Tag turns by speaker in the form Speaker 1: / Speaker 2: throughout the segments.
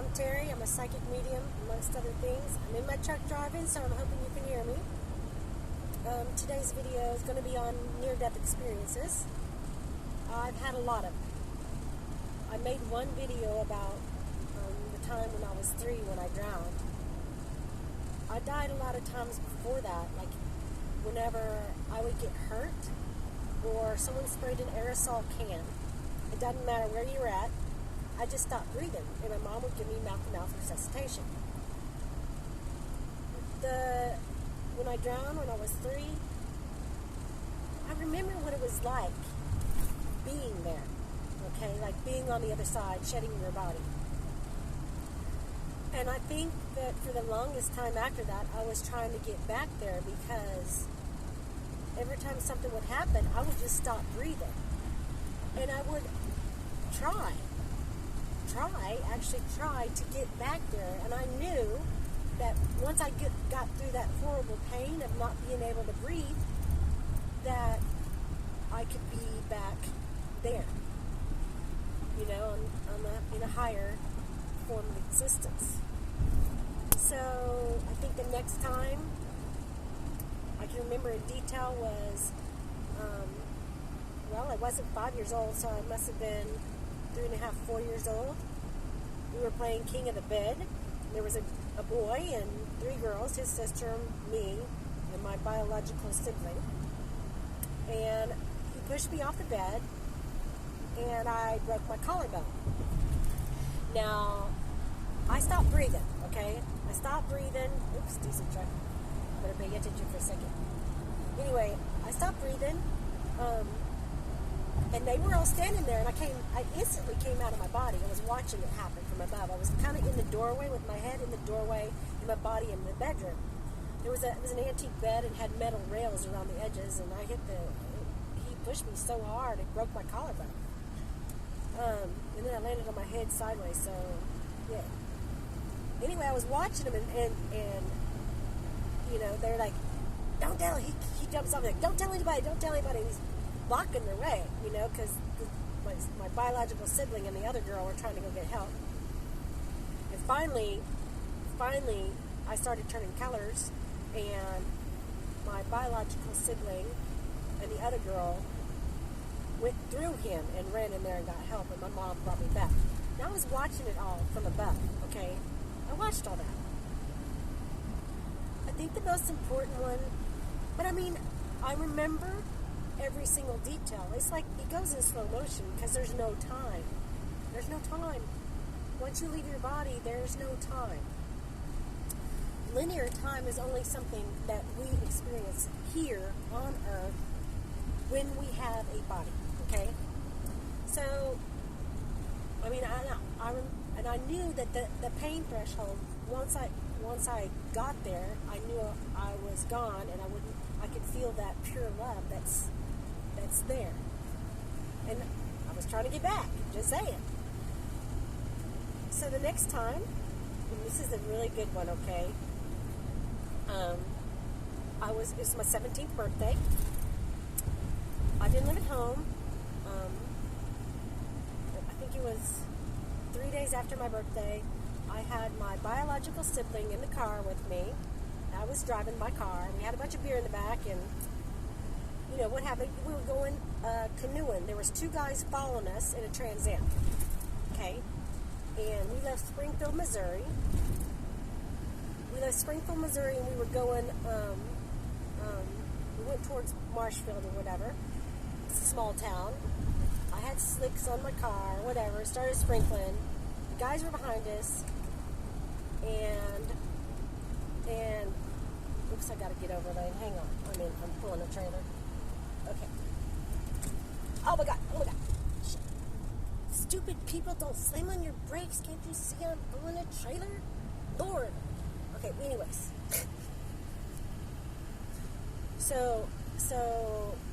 Speaker 1: I'm Terry. I'm a psychic medium, amongst other things. I'm in my truck driving, so I'm hoping you can hear me. Today's video is going to be on near-death experiences. I've had a lot of them. I made one video about the time when I was 3 when I drowned. I died a lot of times before that, like whenever I would get hurt or someone sprayed an aerosol can. It doesn't matter where you're at. I just stopped breathing, and my mom would give me mouth-to-mouth resuscitation. When I drowned when I was 3, I remember what it was like being there, okay? Like being on the other side, shedding your body. And I think that for the longest time after that, I was trying to get back there because every time something would happen, I would just stop breathing. And I would actually try to get back there. And I knew that once I got through that horrible pain of not being able to breathe, that I could be back there, you know, in a higher form of existence. So I think the next time I can remember in detail was, I wasn't 5 years old, so I must have been 3.5, 4 years old. We were playing King of the Bed. There was a boy and 3 girls, his sister, me, and my biological sibling. And he pushed me off the bed, and I broke my collarbone. Now, I stopped breathing, okay? I stopped breathing. Oops, diesel truck. Better pay attention for a second. Anyway, I stopped breathing, and they were all standing there, and I instantly came out of my body. I was watching it happen from above. I was kind of in the doorway with my head in the doorway and my body in the bedroom. It was an antique bed and had metal rails around the edges, and he pushed me so hard it broke my collarbone. And then I landed on my head sideways, so yeah. Anyway, I was watching him, and you know, they're like, don't tell, he jumps off, like, don't tell anybody, and he's blocking their way, you know, because my biological sibling and the other girl were trying to go get help. And finally, I started turning colors, and my biological sibling and the other girl went through him and ran in there and got help, and my mom brought me back. Now I was watching it all from above, okay? I watched all that. I think the most important one, but I mean, I remember every single detail. It's like it goes in slow motion because there's no time. There's no time. Once you leave your body, there's no time. Linear time is only something that we experience here on Earth when we have a body, okay? So, I mean, I knew that the pain threshold, once I got there, I knew I was gone, and I could feel that pure love that's there. And I was trying to get back, just saying. So the next time, and this is a really good one, okay? It was my 17th birthday. I didn't live at home. I think it was 3 days after my birthday. I had my biological sibling in the car with me. I was driving my car. We had a bunch of beer in the back, and you know what happened? We were going canoeing. There was 2 guys following us in a Trans Am. Okay, and we left Springfield, Missouri. And we were going. We went towards Marshfield or whatever. It's a small town. I had slicks on my car, whatever. Started sprinkling. The guys were behind us, and oops, I gotta get over lane. Hang on. I'm pulling a trailer. Okay. Oh my god. Shit. Stupid people, don't slam on your brakes. Can't you see I'm pulling a trailer? Lord. Okay, anyways. So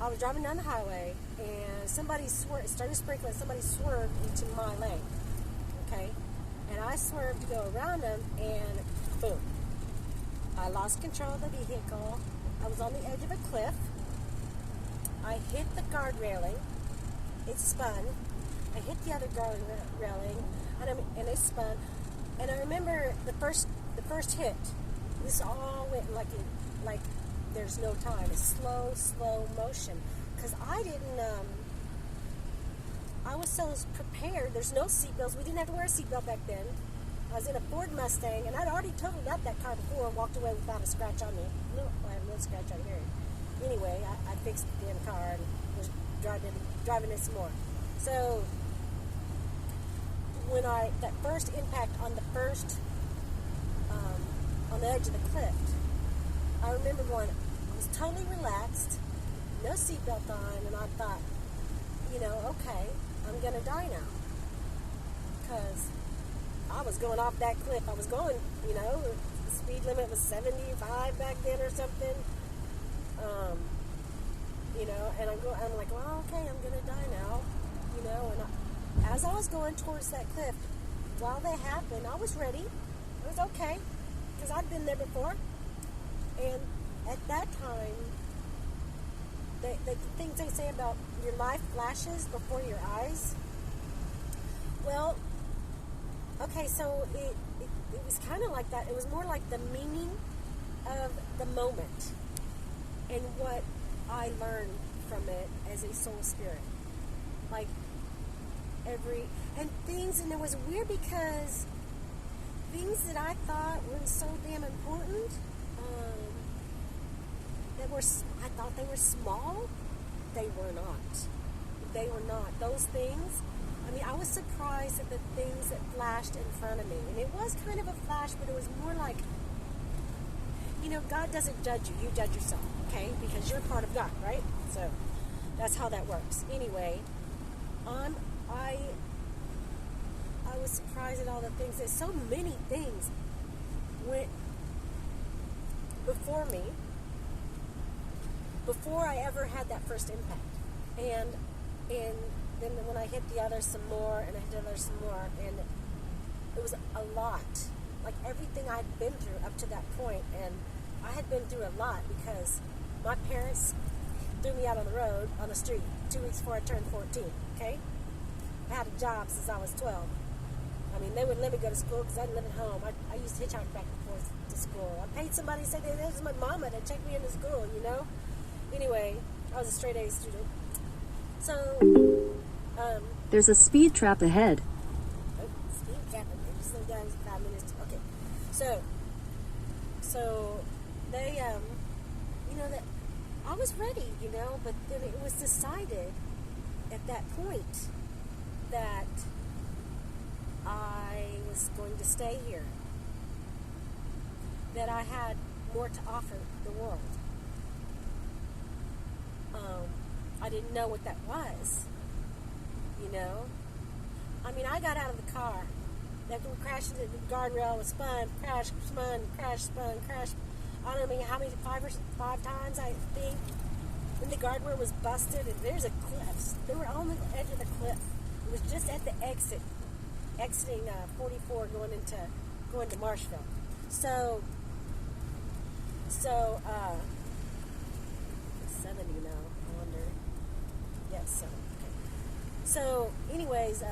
Speaker 1: I was driving down the highway, and somebody started sprinkling. Somebody swerved into my lane. Okay? And I swerved to go around them, and boom. I lost control of the vehicle. I was on the edge of a cliff. I hit the guard railing. It spun. I hit the other guard railing, and it spun. And I remember the first hit. This all went like there's no time. It's slow motion. Because I didn't. I was so prepared. There's no seatbelts. We didn't have to wear a seatbelt back then. I was in a Ford Mustang, and I'd already totaled up that car before and walked away without a scratch on me. No, I have no scratch on here. Anyway, I fixed the damn car and was driving it some more. So when that first impact on on the edge of the cliff, I remember I was totally relaxed, no seatbelt on, and I thought, okay, I'm gonna die now, because I was going off that cliff. I was going, the speed limit was 75 back then or something, and I'm like, well, okay, I'm gonna die now, and as I was going towards that cliff, while that happened, I was ready. It was okay, because I'd been there before, and at that time, the things they say about your life flashes before your eyes. Well, okay, so it was kind of like that. It was more like the meaning of the moment and what I learned from it as a soul spirit. Like and it was weird because things that I thought were so damn important, I thought they were small. They were not. They were not. Those things, I was surprised at the things that flashed in front of me. And it was kind of a flash, but it was more like, God doesn't judge you. You judge yourself, okay? Because you're part of God, right? So that's how that works. Anyway, I was surprised at all the things. There's so many things went before me, before I ever had that first impact. And then when I hit the others some more, and I hit the others some more, and it was a lot. Like everything I'd been through up to that point, and I had been through a lot because my parents threw me out on the road, on the street, 2 weeks before I turned 14, okay? I had a job since I was 12. They wouldn't let me go to school because I didn't live at home. I used to hitchhike back and forth to school. I paid somebody to say that this was my mama to take me into school, Anyway, I was a straight A student. So,
Speaker 2: there's a speed trap ahead.
Speaker 1: Oh, speed trap. Just slow down 5 minutes. Okay. So they, that I was ready, but then it was decided at that point that I was going to stay here, that I had more to offer the world. I didn't know what that was, I got out of the car. That we crashed into the guardrail, was spun, crash, spun, crash, spun, crash. I don't know how many, five times, I think. Then the guardrail was busted, and there's a cliff. They were on the edge of the cliff. It was just at the exiting 44 going to Marshville. So 70 now, I wonder. Yes, 7. Okay. So, anyways,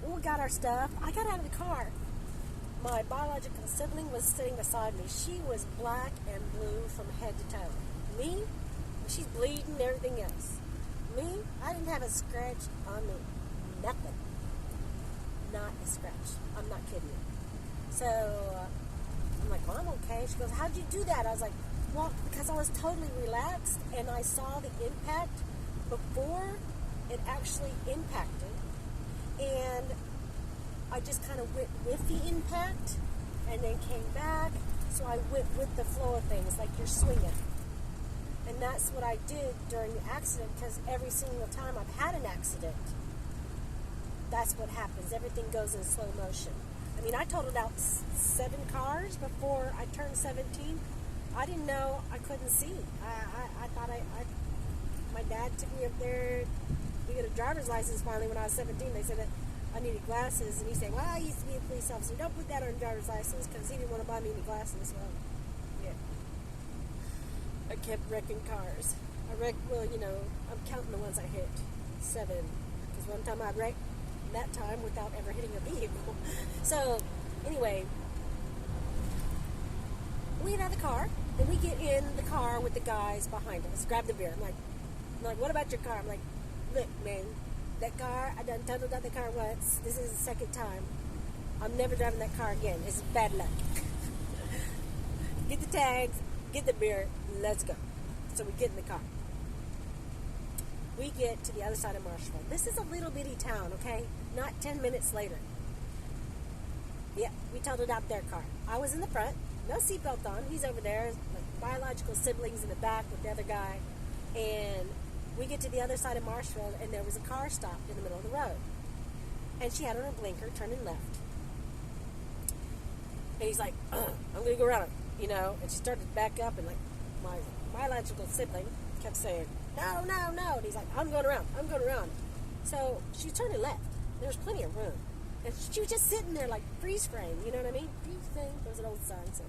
Speaker 1: we got our stuff. I got out of the car. My biological sibling was sitting beside me. She was black and blue from head to toe. Me, she's bleeding and everything else. Me, I didn't have a scratch on me. Nothing. Not a scratch. I'm not kidding you. So, I'm like, well, I'm okay. She goes, how'd you do that? I was like, well, because I was totally relaxed and I saw the impact before it actually impacted. And I just kind of went with the impact and then came back. So I went with the flow of things, like you're swinging. And that's what I did during the accident, because every single time I've had an accident, that's what happens. Everything goes in slow motion. I totaled out 7 cars before I turned 17. I didn't know I couldn't see. I thought my dad took me up there to get a driver's license finally when I was 17. They said that I needed glasses, and he said, well, I used to be a police officer. Don't put that on a driver's license, because he didn't want to buy me any glasses. Well, yeah. I kept wrecking cars. I'm counting the ones I hit. 7. Because one time I wrecked that time without ever hitting a vehicle. So, anyway, we get out of the car, and we get in the car with the guys behind us. Grab the beer. I'm like, what about your car? I'm like, look, man, that car, I done totaled out the car once. This is the second time. I'm never driving that car again. It's bad luck. Get the tags, get the beer, let's go. So we get in the car. We get to the other side of Marshall. This is a little bitty town, okay? Not 10 minutes later. Yeah, we totaled out their car. I was in the front, no seatbelt on. He's over there, like biological siblings in the back with the other guy. And we get to the other side of Marshall, and there was a car stopped in the middle of the road. And she had on her blinker, turning left. And he's like, I'm going to go around, you know. And she started to back up, and like my biological sibling kept saying, no, no, no. And he's like, I'm going around. So she turned to left. There was plenty of room. And she was just sitting there like freeze frame, you know what I mean? Freeze frame. There was an old song. So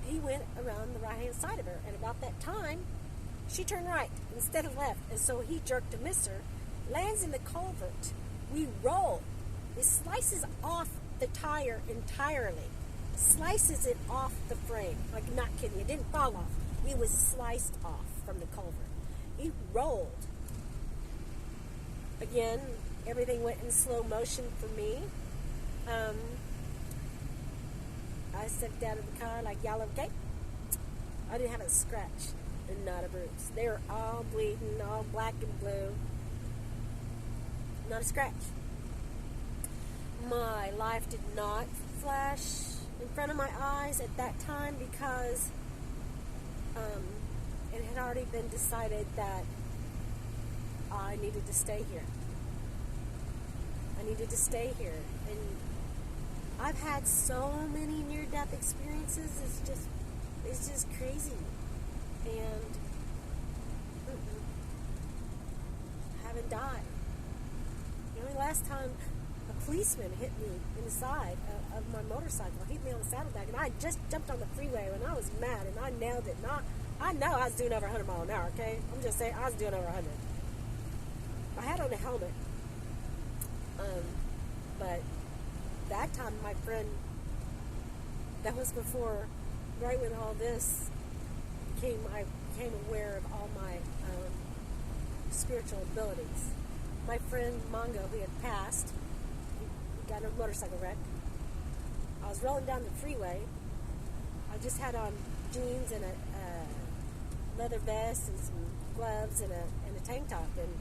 Speaker 1: he went around the right-hand side of her. And about that time, she turned right instead of left. And so he jerked to miss her, lands in the culvert. We roll. It slices off the tire entirely. Slices it off the frame. Like, not kidding. It didn't fall off. It was sliced off from the culvert. It rolled. Again, everything went in slow motion for me. I stepped out of the car like, y'all okay? I didn't have a scratch and not a bruise. They were all bleeding, all black and blue. Not a scratch. My life did not flash in front of my eyes at that time because it had already been decided that I needed to stay here. I needed to stay here. And I've had so many near-death experiences. It's just crazy. And I haven't died. The only last time a policeman hit me in the side of my motorcycle, hit me on the saddlebag, and I just jumped on the freeway and I was mad and I nailed it. And I know I was doing over 100 miles an hour, okay? I'm just saying I was doing over 100. I had on a helmet. But that time, my friend, that was before, right when all this I became aware of all my spiritual abilities. My friend Mongo, who had passed, he got in a motorcycle wreck. I was rolling down the freeway. I just had on jeans and a leather vest and some gloves and a tank top, and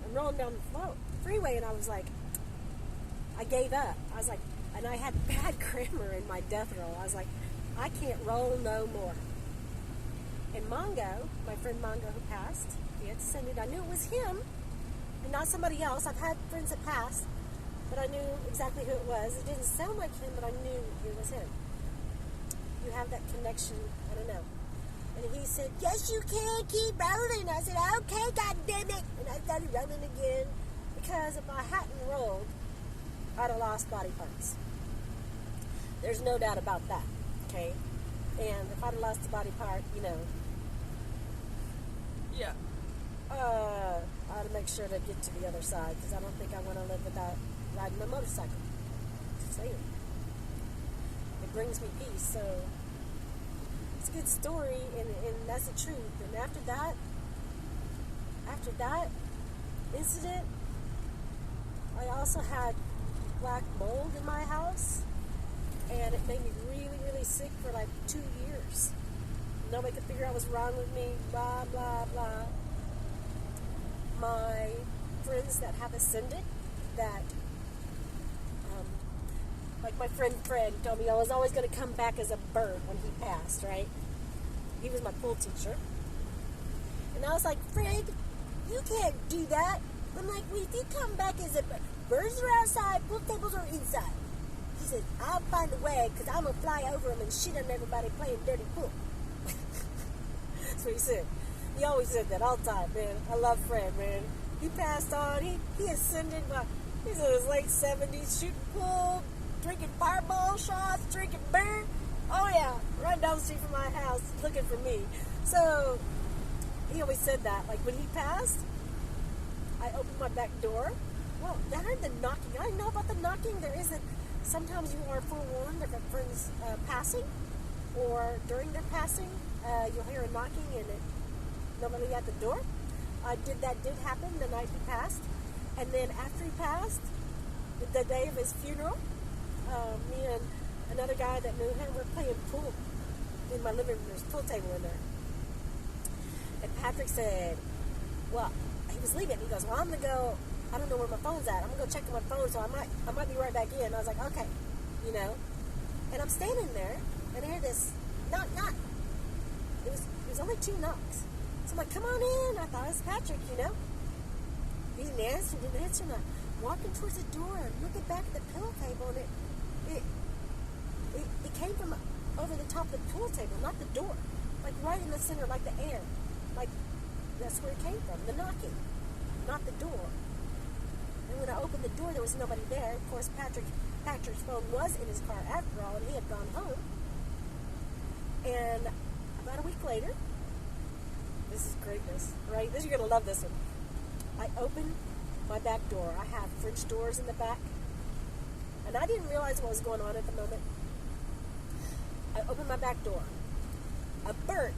Speaker 1: I'm rolling down the freeway, and I was like, I gave up. I was like, and I had bad grammar in my death roll. I was like, I can't roll no more. And Mongo, my friend Mongo who passed, he had descended. I knew it was him and not somebody else. I've had friends that passed, but I knew exactly who it was. It didn't sound like him, but I knew it was him. You have that connection, I don't know. And he said, yes, you can, keep rolling. I said, okay, God damn it. And I started rolling again, because if I hadn't rolled, I'd have lost body parts. There's no doubt about that, okay? And if I'd have lost the body part, you know, yeah, I'd have make sure to get to the other side, because I don't think I want to live without riding my motorcycle. Just saying. It brings me peace, so it's a good story, and that's the truth. And after that incident, I also had black mold in my house, and it made me really, really sick for like 2 years. Nobody could figure out what's wrong with me, blah, blah, blah. My friends that have ascended, that, like my friend Fred told me I was always going to come back as a bird when he passed, right? He was my pool teacher. And I was like, Fred, you can't do that. I'm like, well, if you come back as a bird, birds are outside, pool tables are inside. He said, I'll find a way, because I'm going to fly over them and shit on everybody playing dirty pool. That's what he said. He always said that all the time, man. I love Fred, man. He passed on. He ascended. He's in his late 70s, shooting pool, drinking fireball shots, drinking beer. Oh, yeah, right down the street from my house, looking for me. So, he always said that. Like, when he passed, I opened my back door. Well, the knocking. I didn't know about the knocking. There isn't. Sometimes you are forewarned of a friend's passing, or during their passing, you'll hear a knocking and nobody at the door. That did happen the night he passed. And then after he passed, the day of his funeral, me and another guy that knew him were playing pool in my living room. There's a pool table in there. And Patrick said, well, he was leaving. He goes, well, I'm going to go, I don't know where my phone's at. I'm going to go check on my phone, so I might be right back in. I was like, okay, you know. And I'm standing there, and I hear this knock, knock. It was only 2 knocks. So I'm like, come on in. I thought it was Patrick, you know. He didn't answer. And I'm walking towards the door and looking back at the pillow table, and it came from over the top of the pool table, not the door. Like right in the center, like the air. Like that's where it came from, the knocking, not the door. And when I opened the door, there was nobody there. Of course, Patrick's phone was in his car after all, and he had gone home. And about a week later, this is greatness, right? You're going to love this one. I opened my back door. I have French doors in the back. And I didn't realize what was going on at the moment. I opened my back door. A bird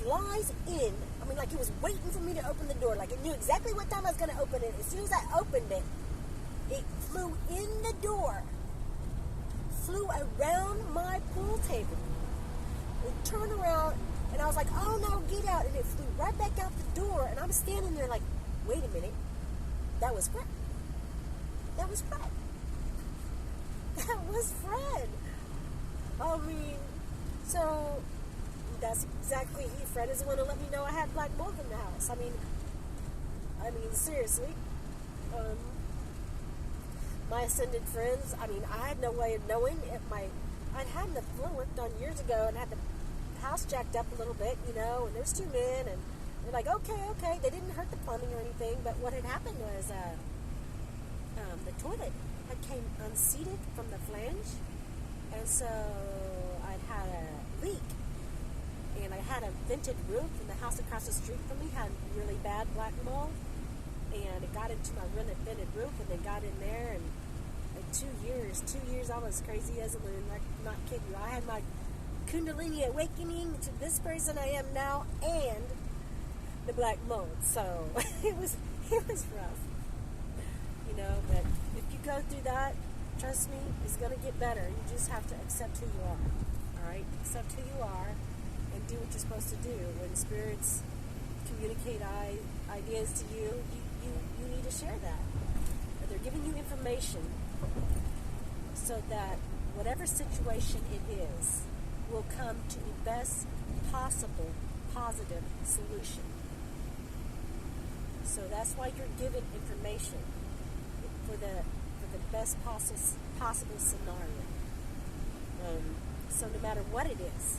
Speaker 1: flies in. I mean, like it was waiting for me to open the door. Like it knew exactly what time I was going to open it. As soon as I opened it, it flew in the door. Flew around my pool table. It turned around, and I was like, oh no, get out. And it flew right back out the door. And I'm standing there like, wait a minute. That was Fred. That was Fred. That was Fred. I mean, so that's exactly Fred is the one who let me know I had black mold in the house. I mean, seriously. My ascended friends, I mean, I had no way of knowing if I'd had the floor work done years ago and had the house jacked up a little bit, you know, and there's 2 men, and they're like, okay, they didn't hurt the plumbing or anything, but what had happened was the toilet had came unseated from the flange, and so I'd had a leak, and I had a vented roof, and the house across the street from me had really bad black mold, and it got into my vented roof, and they got in there, and in 2 years I was crazy as a loon, like, not kidding you. I had my Kundalini awakening to this person I am now, and the black mold, so it was rough, you know, but if you go through that, trust me, it's going to get better. You just have to accept who you are, all right? Accept who you are and do what you're supposed to do. When spirits communicate ideas to you, you need to share that. Or they're giving you information so that whatever situation it is will come to the best possible positive solution. So that's why you're given information for the best possible scenario. So no matter what it is,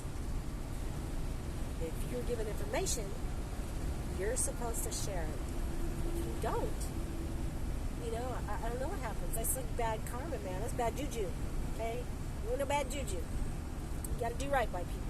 Speaker 1: if you're given information, you're supposed to share it. If you don't, you know, I don't know what happens. That's like bad karma, man. That's bad juju. Okay? You want no bad juju. You got to do right by people.